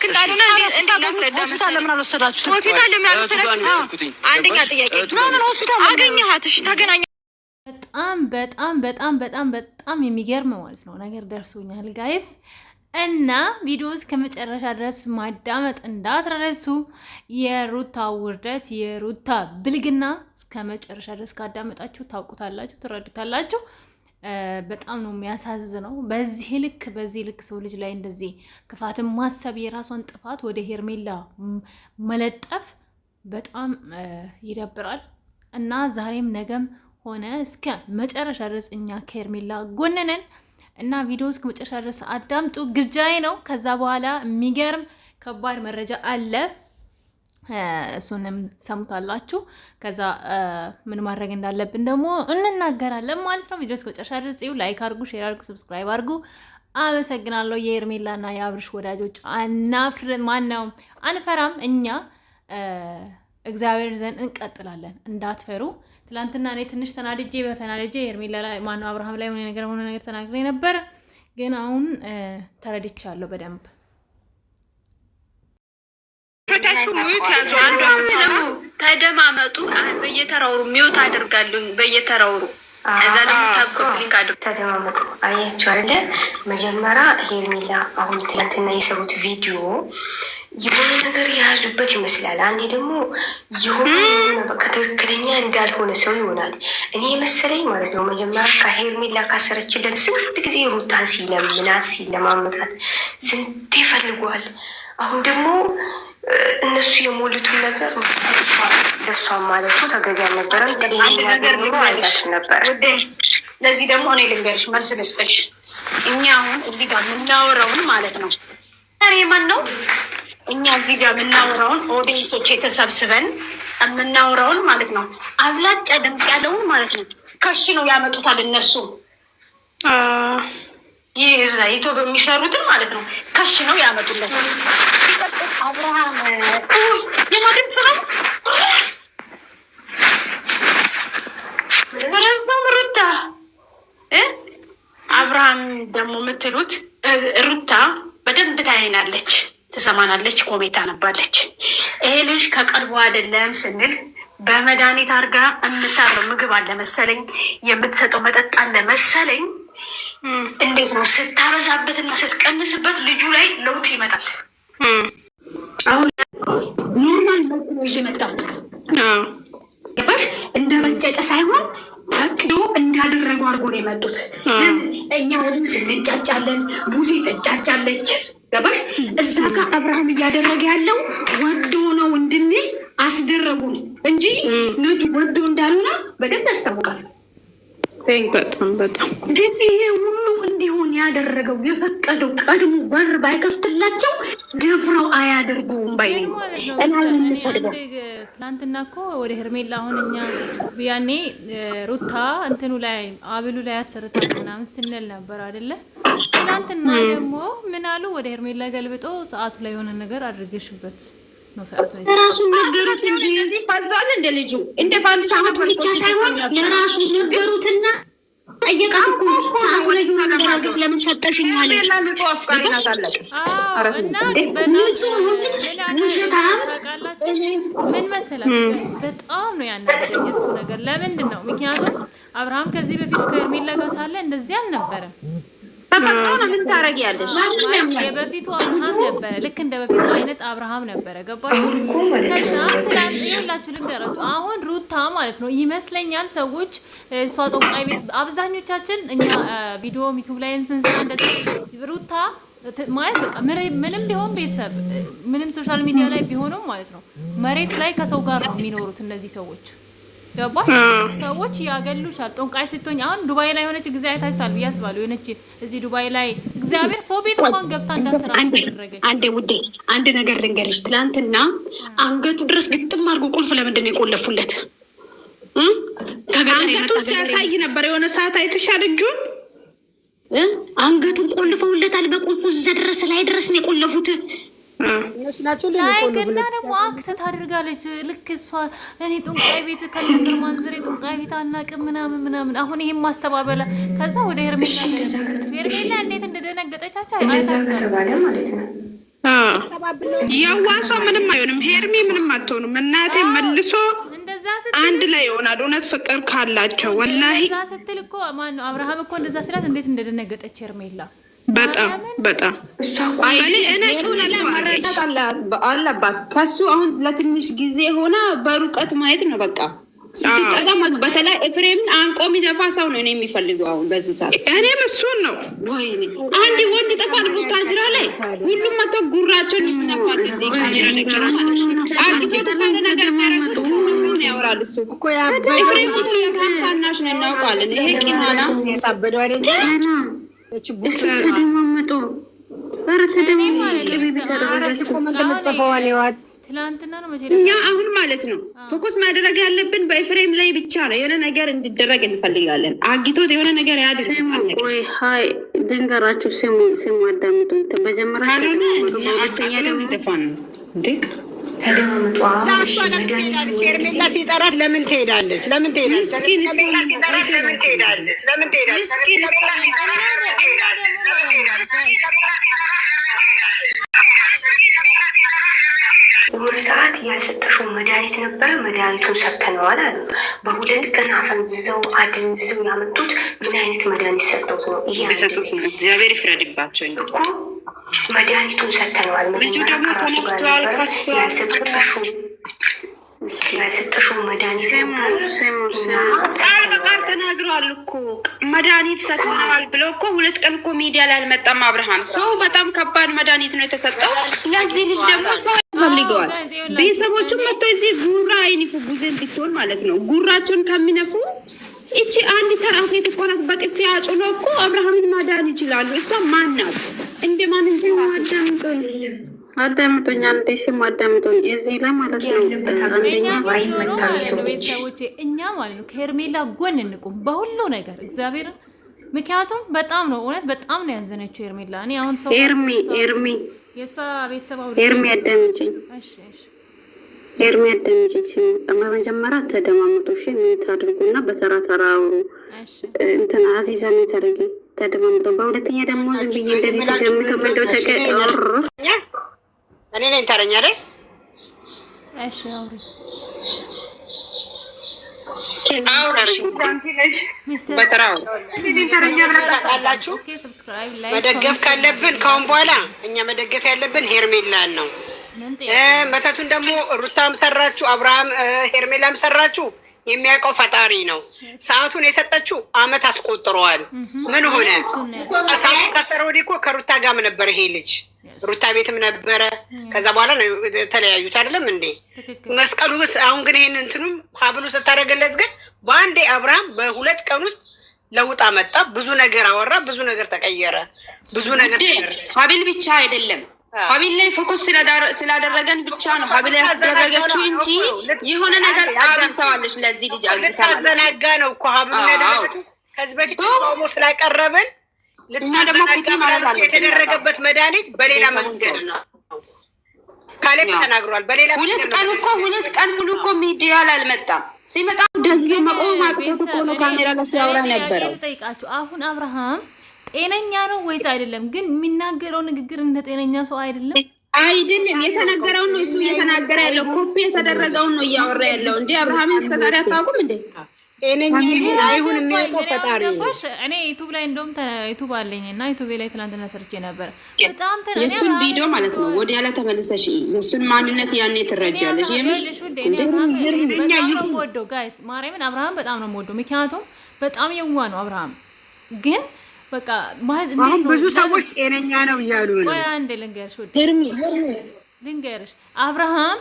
እንዳልሆነ ሆስፒታል ለምን አልወሰዳችሁት? ሆስፒታል ለምን አልወሰዳችሁት? አንደኛ ጥያቄ ለምን ሆስፒታል አገኘሃት? እሺ ታገናኛ በጣም የሚገርም ማለት ነው ነገር ደርሶኛል ጋይስ። እና ቪዲዮ እስከ መጨረሻ ድረስ ማዳመጥ እንዳትረሱ። የሩታ ውርደት የሩታ ብልግና እስከ መጨረሻ ድረስ ካዳመጣችሁ ታውቁታላችሁ፣ ትረዱታላችሁ። በጣም ነው የሚያሳዝነው። በዚህ ልክ ሰው ልጅ ላይ እንደዚህ ክፋትን ማሰብ፣ የራሷን ጥፋት ወደ ሄርሜላ መለጠፍ በጣም ይደብራል። እና ዛሬም ነገም ሆነ እስከ መጨረሻ ድረስ እኛ ከሄርሜላ ጎን ነን። እና ቪዲዮ እስከ መጨረሻ ድረስ አዳምጡ፣ ግብዣዬ ነው። ከዛ በኋላ የሚገርም ከባድ መረጃ አለ፣ እሱንም ሰሙታላችሁ። ከዛ ምን ማድረግ እንዳለብን ደግሞ እንናገራለን ማለት ነው። ቪዲዮ እስከ መጨረሻ ድረስ ይዩ። ላይክ አድርጉ፣ ሼር አድርጉ፣ ሰብስክራይብ አድርጉ። አመሰግናለሁ። የሄርሜላና የአብርሽ ወዳጆች አንፈራም እኛ እግዚአብሔር ዘንድ እንቀጥላለን፣ እንዳትፈሩ። ትላንትና እኔ ትንሽ ተናድጄ ሄርሜላ ላይ ማነው አብርሃም ላይ ሆነ ነገር ተናግሬ ነበር፣ ግን አሁን ተረድቻለሁ በደንብ። ተደማመጡ፣ በየተራውሩ ሚውት አደርጋለሁ፣ በየተራውሩ እዛ ደግሞ ታብኮሊንግ አድርጉ፣ ተደማመጡ። አያችሁ አይደለ? መጀመሪያ ሄርሜላ አሁን ትላንትና የሰሩት ቪዲዮ የሆነ ነገር የያዙበት ይመስላል። አንዴ ደግሞ የሆነ በቃ ትክክለኛ እንዳልሆነ ሰው ይሆናል። እኔ የመሰለኝ ማለት ነው መጀመሪያ ከሄርሜላ ካሰረችለት ስንት ጊዜ ሩታን ሲለማመጣት ስንት ይፈልጓል። አሁን ደግሞ እነሱ የሞሉትን ነገር ለሷ ማለቱ ተገቢ አልነበረም። ጤነኛ ቢሆኑ አይላት ነበር። ለዚህ ደግሞ እኔ ልንገርሽ፣ መልስ ልስጥሽ። እኛ አሁን እዚህ ጋር የምናወራውን ማለት ነው ማን ነው እኛ እዚህ ጋር የምናወራውን ኦዲየንሶች የተሰብስበን የምናወራውን ማለት ነው አብላጫ ድምፅ ያለውን ማለት ነው ከሺ ነው ያመጡታል እነሱ። ይህ እዛ ይቶ በሚሰሩትን ማለት ነው ከሺ ነው ያመጡለት። አብርሃም የማድረግ ስራ ሩታ አብርሃም ደግሞ የምትሉት ሩታ በደንብ ታይናለች፣ ትሰማናለች፣ ኮሜንት አነባለች። ይሄ ልጅ ከቀልቧ አይደለም ስንል በመድኃኒት አርጋ የምታረው ምግብ አለ መሰለኝ፣ የምትሰጠው መጠጥ አለ መሰለኝ። እንዴት ነው ስታበዛበትና ስትቀንስበት ልጁ ላይ ለውጥ ይመጣል። አሁን ኖርማል ነው ይዤ መጣሁ ገባሽ? እንደ መጨጨ ሳይሆን ፈቅዶ እንዳደረጉ አድርጎ ነው የመጡት። እኛ ወይም ስንጫጫለን፣ ቡዜ ትጫጫለች ገባሽ? እዛ ጋር አብርሃም እያደረገ ያለው ወዶ ነው እንድንል አስደረጉን እንጂ ልጁ ወዶ እንዳልሆነ በደንብ ያስታውቃል። በጣም ግን ይሄ ሁሉ እንዲሆን ያደረገው የፈቀደው ቀድሞ በር ባይከፍትላቸው ደፍረው አያደርጉም ባይ ነው። ትናንትና እኮ ወደ ሄርሜላ አሁን እኛ ያኔ ሩታ እንትኑ ላይ አብሉ ላይ አሰርታ ምናምን ስንል ነበር አይደለ? ትናንትና ደግሞ ምን አሉ? ወደ ሄርሜላ ገልብጦ ሰዓቱ ላይ የሆነ ነገር አድርገሽበት ነው ሰዓቱ ላይ ለራሱ ነገሩት እንጂ ፈዛል እንደ ልጁ እንደ ባንድ ሰዓት ብቻ ሳይሆን ለራሱ ነገሩትና ጠየቃት እኮ ሰዓቱ ላይ የሆነ ነገር አድርገሽ ለምን ሰጠሽኝ አለ። ምን መሰላችሁ በጣም ነው ያናደደኝ እሱ ነገር። ለምንድን ነው? ምክንያቱም አብርሃም ከዚህ በፊት ከሄርሜላ ጋር ሳለ እንደዚህ አልነበረም። ተፈጥሮ ነው። ምን ታረጊያለሽ? የበፊቱ አብርሃም ነበረ፣ ልክ እንደ በፊቱ አይነት አብርሃም ነበረ። ገባችሁ? ከዛ ትላንት ልንገራችሁ፣ አሁን ሩታ ማለት ነው ይመስለኛል ሰዎች እሷ ጠንቋይ ቤት አብዛኞቻችን እኛ ቪዲዮ ዩቲዩብ ላይ ስንሰራ እንደዚህ ሩታ ማለት በቃ ምንም ቢሆን ቤተሰብ ምንም ሶሻል ሚዲያ ላይ ቢሆኑም ማለት ነው መሬት ላይ ከሰው ጋር ነው የሚኖሩት እነዚህ ሰዎች። ገባሽ? ሰዎች ያገሉሻል። ጦንቃይ ስትሆኝ አሁን ዱባይ ላይ የሆነች ጊዜ አይታችኋል ብዬ አስባለሁ። የሆነች እዚህ ዱባይ ላይ እግዚአብሔር ሰው ቤት እንኳን ገብታ እንዳሰራ አደረገች። አንዴ ውዴ አንድ ነገር ልንገርሽ። ትናንትና አንገቱ ድረስ ግጥም አድርጎ ቁልፍ ለምንድን ነው የቆለፉለት? አንገቱ ሲያሳይ ነበር የሆነ ሰዓት አይተሻል? እጁን አንገቱን ቆልፈውለታል በቁልፉ። እዛ ድረስ ላይ ድረስ ነው የቆለፉት። እነሱ ናቸው ለምን ደግሞ አክት ታደርጋለች። ልክ እሷ እኔ ጦንቃይ ቤት ከነዘር ማንዘሬ ጦንቃይ ቤት አናውቅም ምናምን። አሁን ይሄን ማስተባበላ ከዛ ወደ ሄርሜላ እንዴት እንደደነገጠቻቸው እንደዛ ከተባለ ማለት ነው ያዋሷ ምንም አይሆንም። ሄርሚ ምንም አትሆንም። እናቴ መልሶ አንድ ላይ ይሆናል። እውነት ፍቅር ካላቸው ወላሂ ስትል እኮ ማነው አብርሃም እኮ እንደዛ ስላት እንዴት እንደደነገጠች ሄርሜላ በጣም መረዳት አለባት። ከሱ አሁን ለትንሽ ጊዜ ሆና በሩቀት ማየት ነው በቃ ስትጠጋ። በተለይ ኤፍሬምን አንቆ የሚደፋ ሰው ነው እኔ የሚፈልገው አሁን በዚህ ሰዓት። እኔም እሱን ነው። አንድ ወንድ ጠፋል ቡታጅራ ላይ ሁሉም መቶ ጉራቸውን ይነፋል። ዚህ አግቶት ባለ ነገር የሚያረጉት ሁሉን ያወራል። እሱ ኤፍሬም የአብርሃም ታናሽ ነው እናውቃለን። ይሄ ቂማላ ያሳበደው አይደለ እኛ አሁን ማለት ነው ፎከስ ማድረግ ያለብን በኤፍሬም ላይ ብቻ ነው። የሆነ ነገር እንዲደረግ እንፈልጋለን። አግቶት የሆነ ነገር ያድርግ። ድንገራችሁ ስሙ አዳምጡ። መጀመሪያ ሄርሜላ ሲጠራት ለምን ትሄዳለች? የሆነ ሰዓት ያልሰጠሽው መድኃኒት ነበረ፣ መድኃኒቱን ሰጥተነዋል አሉ። በሁለት ቀን አፈንዝዘው አድንዝዘው ያመጡት ምን አይነት መድኃኒት ሰጠው ነው? ይሄ እግዚአብሔር ይፍረድባቸው እኮ መድኃኒቱን ሰጥተነዋል። መጀመሪያ ከራሱ ጋር ነበረ ያልሰጠሽው መድኃኒት ነበር እና ቃል በቃል ተናግረዋል እኮ መድኃኒት ሰጥተዋል ብለው እኮ 2 ቀን እኮ ሚዲያ ላይ አልመጣም አብርሃም። ሰው በጣም ከባድ መድኃኒት ነው የተሰጠው። ለዚህ ልጅ ደግሞ ሰው ፈልገዋል። ቤተሰቦቹም መጥቶ እዚህ ጉራ አይኒፉ ጉዜን ብትሆን ማለት ነው ጉራቸውን ከሚነፉ እቺ አንድ ተራ ሴት እኮ ናት። በጥፊ አጭሎ እኮ አብርሃምን ማዳን ይችላሉ። እሷ ማናት? እንደ ማን እንጂ አዳምጦኛ አንዴ ስም አዳምጦኝ እዚህ ላይ ማለት ነው። እኛ ማለት ነው ከሄርሜላ ጎን እንቁም በሁሉ ነገር እግዚአብሔርን። ምክንያቱም በጣም ነው እውነት በጣም ነው ያዘነችው ሄርሜላ። እኔ አሁን ሰው ኤርሚ የሷ ቤተሰብ ኤርሚ አዳምጪኝ። ኤርሚ አዳምጪኝ። በመጀመሪያ ተደማመጡ። እሺ ምን ታድርጉና በተራ ተራ አውሩ። እንትና አዚዛ ምን ታደርጊ ተደማመጡ። በሁለተኛ ደግሞ ዝም ብዬ እንደዚህ ተደምከ መደው እኔ ነኝ ታረኛ አይደል? እሺ አውሪ በተራው መደገፍ ካለብን ካሁን በኋላ እኛ መደገፍ ያለብን ሄርሜላን ነው። መተቱን ደግሞ ሩታም ሰራችሁ፣ አብርሃም ሄርሜላም ሰራችሁ፣ የሚያውቀው ፈጣሪ ነው። ሰዓቱን የሰጠችው አመት አስቆጥረዋል። ምን ሆነ? ሰዓቱ ከሰረ ወዲህ እኮ ከሩታ ጋርም ነበር ይሄ ልጅ ሩታ ቤትም ነበረ። ከዛ በኋላ ነው ተለያዩት አይደለም እንዴ? መስቀሉ ውስጥ አሁን ግን ይሄን እንትኑም ሀብሉ ስታደርገለት ግን በአንዴ አብርሃም በ2 ቀን ውስጥ ለውጥ አመጣ። ብዙ ነገር አወራ፣ ብዙ ነገር ተቀየረ፣ ብዙ ነገር ሀቢል ብቻ አይደለም ሀቢል ላይ ፎከስ ስላደረገን ብቻ ነው ሀቢል ያስደረገችው እንጂ የሆነ ነገር አብልተዋለች። ለዚህ ልጅ ልታዘናጋ ነው እኮ ሀብሉ ያደረገችው። ከዚህ በፊት ቆሞ ስላቀረበን የተደረገበት መድኃኒት በሌላ መንገድ ነው። ካሌብ ተናግሯል። በሌላ 2 ቀን እኮ 2 ቀን ሙሉ እኮ ሚዲያ ላይ አልመጣም። ሲመጣ እንደዚህ መቆም አቅቶት እኮ ነው ካሜራ ላይ ሲያወራ ነበረው። ጠይቃችሁ አሁን አብርሃም ጤነኛ ነው ወይስ አይደለም? ግን የሚናገረው ንግግር እንደ ጤነኛ ሰው አይደለም። የተናገረውን ነው እሱ እየተናገረ ያለው። ኮፒ የተደረገውን ነው እያወራ ያለው። እንዴ አብርሃምን እስከዛሬ አታውቁም እንዴ? ጤነኛ አይሁን የሚያውቀው ፈጣሪ ነው። እኔ ዩቱብ ላይ እንደውም ዩቱብ አለኝ እና ዩቱብ ላይ ትናንትና ሰርቼ ነበር። በጣም የእሱን ቪዲዮ ማለት ነው ወደ ያለ ተመልሰሽ የእሱን ማንነት ያኔ ትረጃለሽ። ወደው ጋይስ ማርያምን አብርሃም በጣም ነው የምወደው። ምክንያቱም በጣም የዋ ነው አብርሃም። ግን በቃ አሁን ብዙ ሰዎች ጤነኛ ነው እያሉ ነው። አንድ ልንገርሽ አብርሃም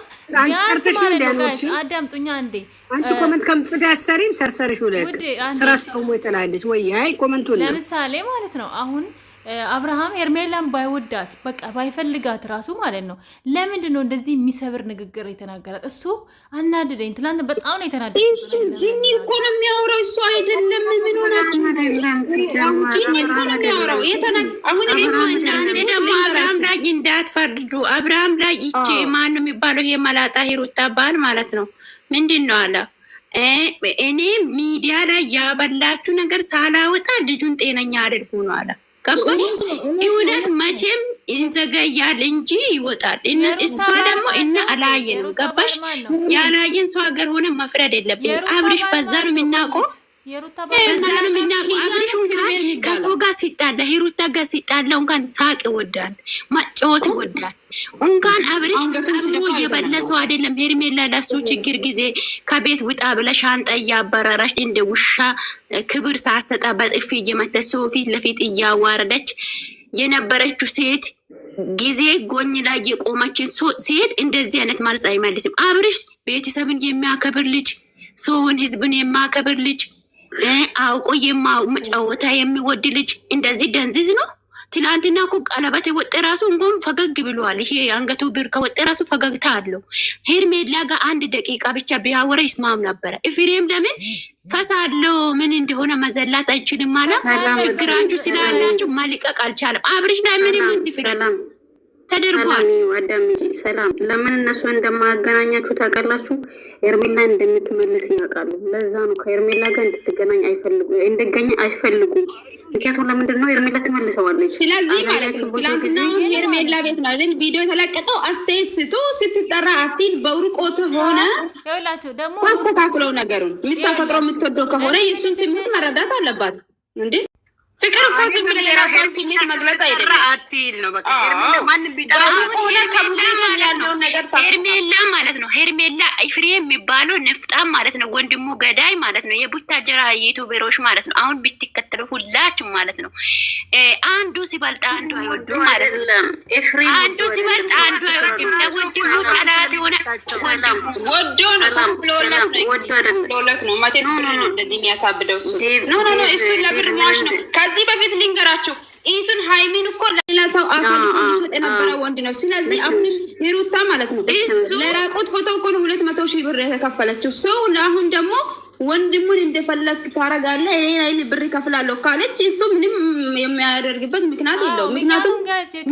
አዳምጡኛ እንዴ አንቺ ኮመንት ከምትጽፊ አሰሪም ሰርሰርሽ ውለቅ ስራ ሰው ይጥላለች ወይ? አይ ኮመንቱ ለምሳሌ ማለት ነው አሁን አብርሃም ሄርሜላን ባይወዳት በቃ ባይፈልጋት ራሱ ማለት ነው ለምንድን ነው እንደዚህ የሚሰብር ንግግር የተናገራት? እሱ አናደደኝ። ትላንት በጣም ነው የተናደደኝ። እሱ ጂኒ እኮ ነው የሚያወራው፣ እሱ አይደለም። ምን ሆናችሁ? ጂኒ እኮ ነው የሚያወራው። አሁን ደግሞ አብርሃም ላይ እንዳትፈርዱ። አብርሃም ላይ ይቼ ማን የሚባለው ይሄ መላጣ ሂሩታ ባል ማለት ነው ምንድን ነው አለ እኔ ሚዲያ ላይ ያበላችሁ ነገር ሳላወጣ ልጁን ጤነኛ አድርጉ ነው አለ። ገባሽ? እውነት መቼም እንዘገያል እንጂ ይወጣል። እሷ ደግሞ እና አላየን ገባሽ? ያላየን ሰው ሀገር ሆነ መፍረድ የለብን። አብርሽ በዛ ነው የምናውቀው ከሰው ጋር ሲጣላ ሂሩታ ጋር ሲጣላ እንኳን ሳቅ ይወዳል፣ ማጫወት ይወዳል። እንኳን አብርሽ ቀብሮ እየበለሰው አይደለም። ሄርሜላ ለሱ ችግር ጊዜ ከቤት ውጣ ብለሽ ሻንጣ እያባረረች እንደ ውሻ ክብር ሳሰጣ በጥፊ እየመተች ሰው ፊት ለፊት እያዋረደች የነበረችው ሴት ጊዜ ጎኝ ላይ የቆመችን ሴት እንደዚህ አይነት መልስ አይመልስም። አብርሽ ቤተሰብን የሚያከብር ልጅ፣ ሰውን ህዝብን የሚያከብር ልጅ፣ አውቆ ጨዋታ የሚወድ ልጅ እንደዚህ ደንዝዝ ነው። ትላንትና እኮ ቀለበት የወጣ ራሱ እንኳን ፈገግ ብሏል። ይሄ አንገቱ ብር ከወጣ ራሱ ፈገግታ አለው። ሄርሜላ ጋር 1 ደቂቃ ብቻ ቢያወራ ይስማም ነበረ። ኤፍሬም ለምን ፈሳለው ምን እንደሆነ መዘላት አይችልም ማለት ችግራችሁ ስላላችሁ ማልቀቅ አልቻለም። አብርሽ ላይ ምንም እንትፍራላ ተደርጓል። ወደም ሰላም ለምን እነሱ እንደማያገናኛችሁ ታውቃላችሁ? ሄርሜላ እንደምትመልስ ያውቃሉ። ለዛ ነው ከሄርሜላ ጋር እንድትገናኝ አይፈልጉም። ምክንያቱም ለምንድን ነው ሄርሜላ ትመልሰዋለች። ስለዚህ ማለት ነው ትላንትና ሄርሜላ ቤት ነው አይደል ቪዲዮ የተለቀቀው። አስተያየት ስጡ ስትጠራ አትል በውርቆት ሆነ ደግሞ ማስተካክለው ነገሩን የምታፈቅረው የምትወደው ከሆነ የእሱን ስሜት መረዳት አለባት እንዴ። ፍቅር እኮ ዝም ብለህ የራሷን ስሜት መግለጽ አይደለም። አትይል ነው በቃ ሄርሜላ ማንም ቢጠራ ሆነ ከሙዚ ጋር ያለውን ነገር ሄርሜላ ማለት ነው። ሄርሜላ ኤፍሬም የሚባለው ንፍጣም ማለት ነው። ወንድሙ ገዳይ ማለት ነው። የቡታጀራ የዩቲዩበሮች ማለት ነው። አሁን ብትከተሉ ሁላችሁ ማለት ነው። አንዱ ሲበልጥ አንዱ አይወዱም ማለት ነው። አንዱ ሲበልጥ አንዱ አይወዱም። ለወንድሙ ጠላት የሆነ ወዶ ነው ተክፍሎለት ነው መቼስ ብር ነው እንደዚህ የሚያሳብደው እሱ ኖ እሱ ለብር ሟሽ ነው። ከዚህ በፊት ልንገራችሁ ኢቱን ሃይሚን እኮ ለሌላ ሰው አሳልፎ ሊሰጥ የነበረ ወንድ ነው። ስለዚህ አሁን ሂሩታ ማለት ነው ለራቁት ፎቶ እኮ 200,000 ብር የተከፈለችው ሰው ለአሁን ደግሞ ወንድሙን እንደፈለክ ታረጋለህ እኔ ላይ ብር ከፍላለሁ ካለች እሱ ምንም የሚያደርግበት ምክንያት የለውም። ምክንያቱም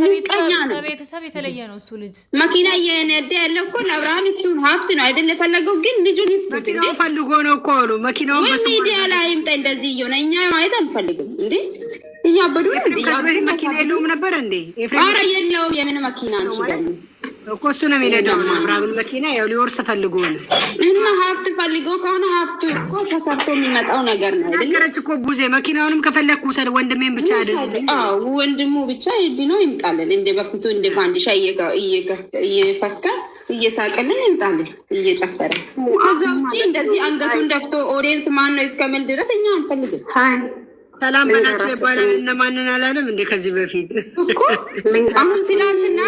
ምቀኛ ነው፣ ከቤተሰብ የተለየ ነው። እሱ ልጅ መኪና እየነዳ ያለው እኮ ለአብርሃም እሱን ሀብት ነው አይደል የፈለገው፣ ግን ልጁን ይፍቱት እንዴ ፈልጎ ነው እኮ አሉ። መኪናውን ሚዲያ ላይ ይምጣ እንደዚህ እየሆነ እኛ ማየት አንፈልግም እንዴ። እያበዱ መኪና የለውም ነበር እንዴ? ኧረ የለውም። የምን መኪና አንቺ ደግሞ እኮ እሱ ነው የሚነዳው። አብርሃምን መኪና ያው ሊወርስ ፈልጎ ነው እና ሀብት ፈልጎ ከሆነ ሀብቱ እኮ ተሰርቶ የሚመጣው ነገር ነው አይደል? ነገረች እኮ ቡዜ መኪናውንም ከፈለኩ ውሰድ፣ ወንድሜን ብቻ አይደለም። አዎ ወንድሙ ብቻ ይድነው ይምጣልን። እንደ በፊቱ እንደ ፋንዲሻ እየፈካ እየሳቀልን ይምጣልን እየጨፈረ። ከዛ ውጭ እንደዚህ አንገቱን ደፍቶ ኦዲየንስ ማን ነው እስከምን ድረስ እኛ አንፈልግም። ሰላም በላቸው ይባላል። እነማንን አላለም እንዴ ከዚህ በፊት እኮ አሁን ትናንትና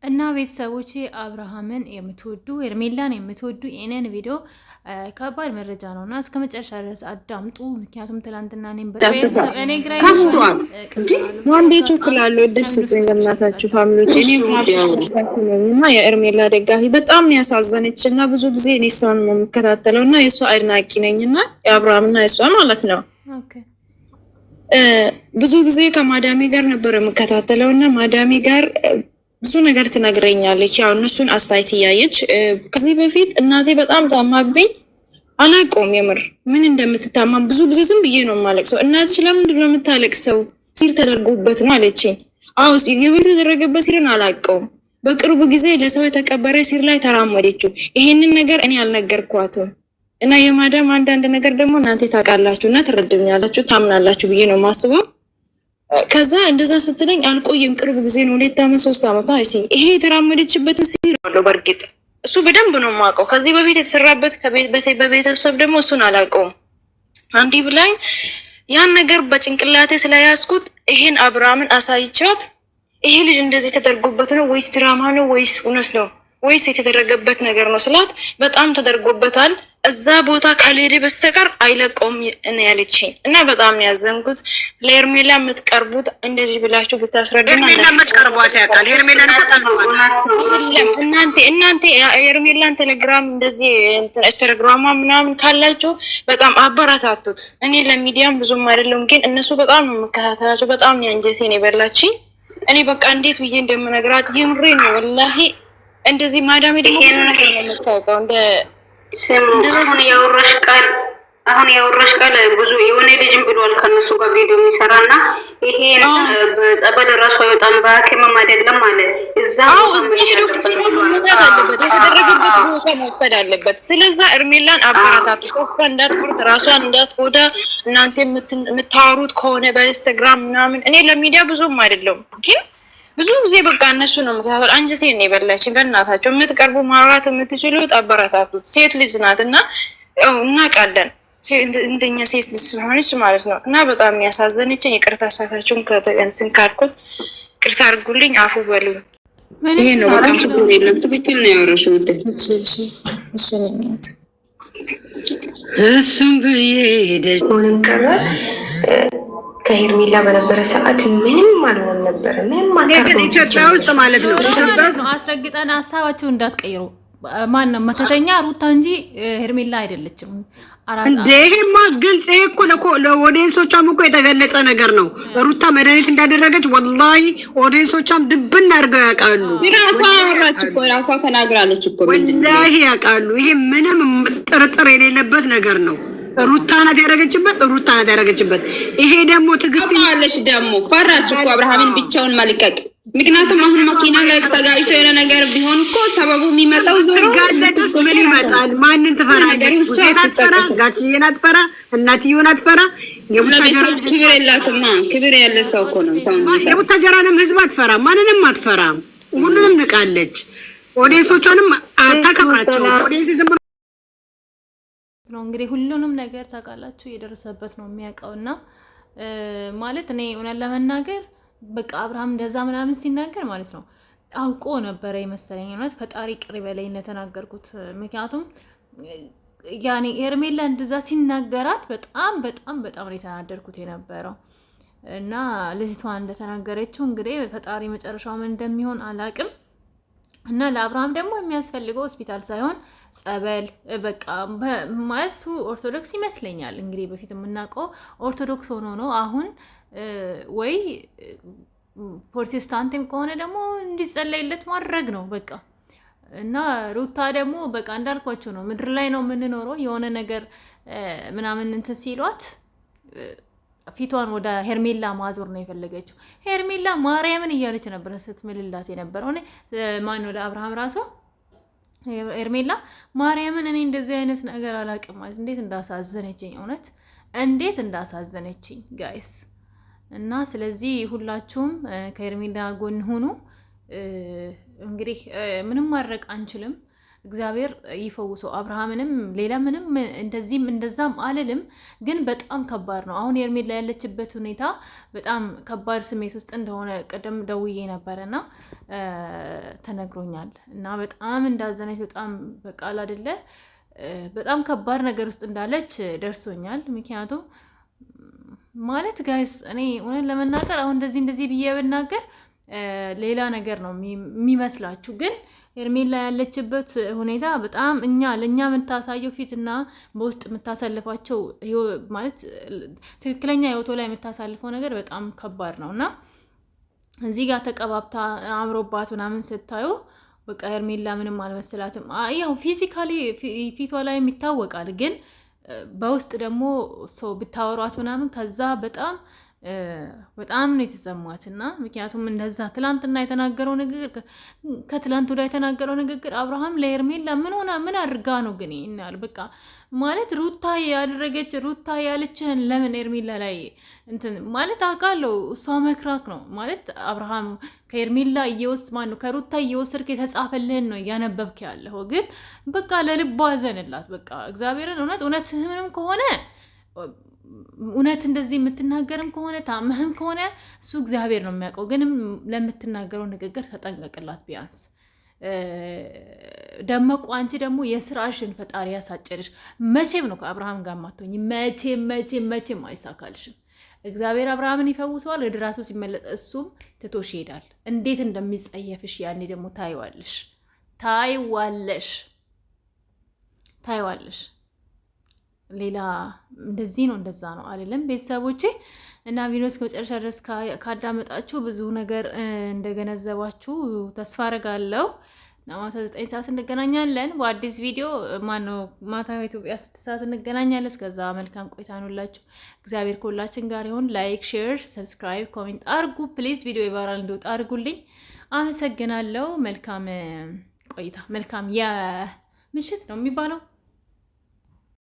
እና ቤተሰቦቼ አብርሃምን የምትወዱ ሄርሜላን የምትወዱ የኔን ቪዲዮ ከባድ መረጃ ነው እና እስከ መጨረሻ ድረስ አዳምጡ። ምክንያቱም ትላንትና እኔም ካስተዋል ዋንዴ ቾክላለሁ እድል ስጡኝ ለእናታችሁ ፋሚሊዎች። እኔም እና የሄርሜላ ደጋፊ በጣም ነው ያሳዘነች እና ብዙ ጊዜ እኔ እሷን ነው የምከታተለው እና የእሷ አድናቂ ነኝ እና የአብርሃምና የእሷ ማለት ነው። ብዙ ጊዜ ከማዳሜ ጋር ነበር የምከታተለው እና ማዳሜ ጋር ብዙ ነገር ትነግረኛለች። ያው እነሱን አስተያየት እያየች ከዚህ በፊት እናቴ በጣም ታማብኝ አላውቀውም የምር ምን እንደምትታማም ብዙ ጊዜ ዝም ብዬ ነው የማለቅሰው። እናትሽ ለምንድን ነው የምታለቅሰው? ሲር ተደርጎበት ነው አለችኝ። አዎ የቤት የተደረገበት ሲርን አላውቀውም። በቅርቡ ጊዜ ለሰው የተቀበረ ሲር ላይ ተራመደችው። ይሄንን ነገር እኔ አልነገርኳትም እና የማዳም አንዳንድ ነገር ደግሞ እናንተ ታውቃላችሁ እና ትረዱኛላችሁ ታምናላችሁ ብዬ ነው የማስበው። ከዛ እንደዛ ስትለኝ አልቆየም፣ ቅርብ ጊዜ ነው 2 ዓመት 3 ዓመት ነው አይሲኝ። ይሄ የተራመደችበት ሲር አለው በርግጥ እሱ በደንብ ነው የማውቀው። ከዚህ በፊት የተሰራበት በቤተሰብ ደግሞ እሱን አላውቀውም። አንዲ ብላኝ ያን ነገር በጭንቅላቴ ስለያዝኩት ይሄን አብርሃምን አሳይቻት ይሄ ልጅ እንደዚህ ተደርጎበት ነው ወይስ ድራማ ነው ወይስ እውነት ነው ወይስ የተደረገበት ነገር ነው ስላት በጣም ተደርጎበታል እዛ ቦታ ካልሄደ በስተቀር አይለቀውም እና ያለችኝ እና በጣም ያዘንኩት። ለሄርሜላ የምትቀርቡት እንደዚህ ብላችሁ ብታስረዱና ሄርሜላ የምትቀርቧት ያውቃል። ሄርሜላን እናንተ ሄርሜላን ቴሌግራም እንደዚህ ኢንስታግራም ምናምን ካላችሁ በጣም አበረታቱት። እኔ ለሚዲያም ብዙም አይደለም ግን እነሱ በጣም የምከታተላቸው በጣም ያንጀቴን የበላችኝ። እኔ በቃ እንዴት ብዬ እንደምነግራት የምሬ ነው ወላሂ። እንደዚህ ማዳሜ ደግሞ ብዙ ነገር ነው የምታውቀው እንደ አሁን ያወራሽ ቃል አሁን ያወራሽ ቃል ብዙ የሆነ ልጅም ብሏል ከነሱ ጋር ቪዲዮ የሚሰራና ይሄ ጠበል ራሱ አይወጣም በሐኪምም አይደለም አለ። እዛ ሄዶ ግዴታ መስራት አለበት፣ የተደረገበት ቦታ መውሰድ አለበት። ስለዛ እርሜላን አበረታቱ፣ ተስፋ እንዳትቆርጥ፣ ራሷን እንዳትጎዳ። እናንተ የምታወሩት ከሆነ በኢንስታግራም ምናምን እኔ ለሚዲያ ብዙም አይደለም ግን ብዙ ጊዜ በቃ እነሱ ነው ምክንያቱም አንጀቴን ነው የበላችኝ። በእናታቸው የምትቀርቡ ማውራት የምትችሉት አበረታቱት። ሴት ልጅ ናት እና እናውቃለን እንደኛ ሴት ልጅ ስለሆነች ማለት ነው። እና በጣም ያሳዘነችኝ ይቅርታ ሳታችሁን ከእንትን ካልኩት ይቅርታ አድርጉልኝ፣ አፉ በሉኝ። ይሄ ነው በቃ ችግር የለም። ትክክል ነው ያወራሽው። እሱም ብዬ ሄደች ሆነም ቀረ ከሄርሜላ በነበረ ሰዓት ምንም አልሆነም ነበረ። ምንም ማለት ኢትዮጵያ ውስጥ ማለት ነው። አስረግጠን ሀሳባቸው እንዳትቀይሩ። ማን ነው መተተኛ? ሩታ እንጂ ሄርሜላ አይደለችም። እንዴ ይሄማ ግልጽ፣ ይሄ እኮ ለኦዲየንሶቿም እኮ የተገለጸ ነገር ነው። ሩታ መድኃኒት እንዳደረገች ወላሂ ኦዲየንሶቿም ድብን አድርገው ያውቃሉ። ራሷ አወራች እኮ ራሷ ተናግራለች እኮ ወላሂ ያውቃሉ። ይሄ ምንም ጥርጥር የሌለበት ነገር ነው። ሩታ ናት ያደረገችበት። ይሄ ደግሞ ትዕግስት አለሽ ደግሞ ፈራች እኮ አብርሃምን ብቻውን መልቀቅ። ምክንያቱም አሁን መኪና ላይ ተጋጭቶ የሆነ ነገር ቢሆን እኮ ሰበቡ የሚመጣው ጋለጥስ ምን ይመጣል? ማንን ትፈራለች? ሴት አትፈራ፣ ጋችዬን አትፈራ፣ እናትዬውን አትፈራ። ክብር የላትማ። ክብር ያለ ሰው እኮ ነው ሰው። የቡታጀራንም ህዝብ አትፈራ፣ ማንንም አትፈራ። ሁሉንም ንቃለች። ኦዲየንሶቿንም አታከብራቸው። ኦዲየንስ ዝም ብሎ ነው እንግዲህ ሁሉንም ነገር ታውቃላችሁ። የደረሰበት ነው የሚያውቀውና ማለት እኔ እውነት ለመናገር በቃ አብርሃም እንደዛ ምናምን ሲናገር ማለት ነው አውቆ ነበረ የመሰለኝ። እውነት ፈጣሪ ቅር በላይ እንደተናገርኩት። ምክንያቱም ያኔ ሄርሜላ እንደዛ ሲናገራት በጣም በጣም በጣም ነው የተናደርኩት የነበረው እና ልጅቷ እንደተናገረችው እንግዲህ ፈጣሪ መጨረሻው ምን እንደሚሆን አላቅም። እና ለአብርሃም ደግሞ የሚያስፈልገው ሆስፒታል ሳይሆን ጸበል በቃ ማለት እሱ ኦርቶዶክስ ይመስለኛል እንግዲህ በፊት የምናውቀው ኦርቶዶክስ ሆኖ ነው። አሁን ወይ ፕሮቴስታንትም ከሆነ ደግሞ እንዲጸለይለት ማድረግ ነው በቃ። እና ሩታ ደግሞ በቃ እንዳልኳቸው ነው፣ ምድር ላይ ነው የምንኖረው። የሆነ ነገር ምናምን እንትን ሲሏት ፊቷን ወደ ሄርሜላ ማዞር ነው የፈለገችው። ሄርሜላ ማርያምን እያለች ነበር ስትምልላት የነበረው። እኔ ማን ወደ አብርሃም ራሱ ሄርሜላ ማርያምን እኔ እንደዚህ አይነት ነገር አላውቅም ማለት እንዴት እንዳሳዘነችኝ፣ እውነት እንዴት እንዳሳዘነችኝ ጋይስ። እና ስለዚህ ሁላችሁም ከሄርሜላ ጎን ሁኑ። እንግዲህ ምንም ማድረግ አንችልም። እግዚአብሔር ይፈውሰው አብርሃምንም። ሌላ ምንም እንደዚህም እንደዛም አልልም፣ ግን በጣም ከባድ ነው። አሁን ሄርሜላ ያለችበት ሁኔታ በጣም ከባድ ስሜት ውስጥ እንደሆነ ቀደም ደውዬ ነበረና ተነግሮኛል። እና በጣም እንዳዘነች በጣም በቃል አይደለ በጣም ከባድ ነገር ውስጥ እንዳለች ደርሶኛል። ምክንያቱም ማለት ጋይስ እኔ እውነት ለመናገር አሁን እንደዚህ ብዬ ብናገር ሌላ ነገር ነው የሚመስላችሁ፣ ግን ሄርሜላ ያለችበት ሁኔታ በጣም ለእኛ የምታሳየው ፊትና በውስጥ የምታሳልፋቸው ማለት ትክክለኛ ህይወቷ ላይ የምታሳልፈው ነገር በጣም ከባድ ነው እና እዚህ ጋር ተቀባብታ አምሮባት ምናምን ስታዩ በቃ ሄርሜላ ምንም አልመሰላትም። ያው ፊዚካሊ ፊቷ ላይ ይታወቃል፣ ግን በውስጥ ደግሞ ሰው ብታወሯት ምናምን ከዛ በጣም ነው የተሰማት። እና ምክንያቱም እንደዛ ትላንትና የተናገረው ንግግር ከትላንት ወዲያ የተናገረው ንግግር አብርሃም ለሄርሜላ ምን አድርጋ ነው ግን ይናል በቃ ማለት ሩታ ያለችህን ለምን ሄርሜላ ላይ እንትን ማለት አውቃለሁ እሷ መክራክ ነው ማለት አብርሃም ከሄርሜላ ከሩታ እየወሰድክ የተጻፈልህን ነው እያነበብክ ያለው፣ ግን በቃ ለልቧ ዘንላት በቃ እግዚአብሔርን እውነት ምንም ከሆነ እውነት እንደዚህ የምትናገርም ከሆነ ታመህም ከሆነ እሱ እግዚአብሔር ነው የሚያውቀው። ግን ለምትናገረው ንግግር ተጠንቀቅላት ቢያንስ። ደመቁ አንቺ ደግሞ የስራሽን ፈጣሪ ያሳጨርሽ። መቼም ነው ከአብርሃም ጋር ማትሆኝ፣ መቼም አይሳካልሽም። እግዚአብሔር አብርሃምን ይፈውሰዋል። ወደ ራሱ ሲመለስ እሱም ትቶሽ ይሄዳል። እንዴት እንደሚጸየፍሽ ያኔ ደግሞ ታይዋለሽ። ሌላ እንደዚህ ነው እንደዛ ነው አይደለም ቤተሰቦቼ። እና ቪዲዮ እስከ መጨረሻ ድረስ ካዳመጣችሁ ብዙ ነገር እንደገነዘባችሁ ተስፋ አደርጋለሁ። ማታ 9 ሰዓት እንገናኛለን በአዲስ ቪዲዮ። ማነው ማታ ኢትዮጵያ 6 ሰዓት እንገናኛለን። እስከዛ መልካም ቆይታ ነው። እግዚአብሔር ከሁላችን ጋር ይሁን። ላይክ፣ ሼር፣ ሰብስክራይብ፣ ኮሜንት አርጉ ፕሊዝ። ቪዲዮ ይቫራል እንዲወጣ አድርጉልኝ። አመሰግናለሁ። መልካም ቆይታ። መልካም የምሽት ነው የሚባለው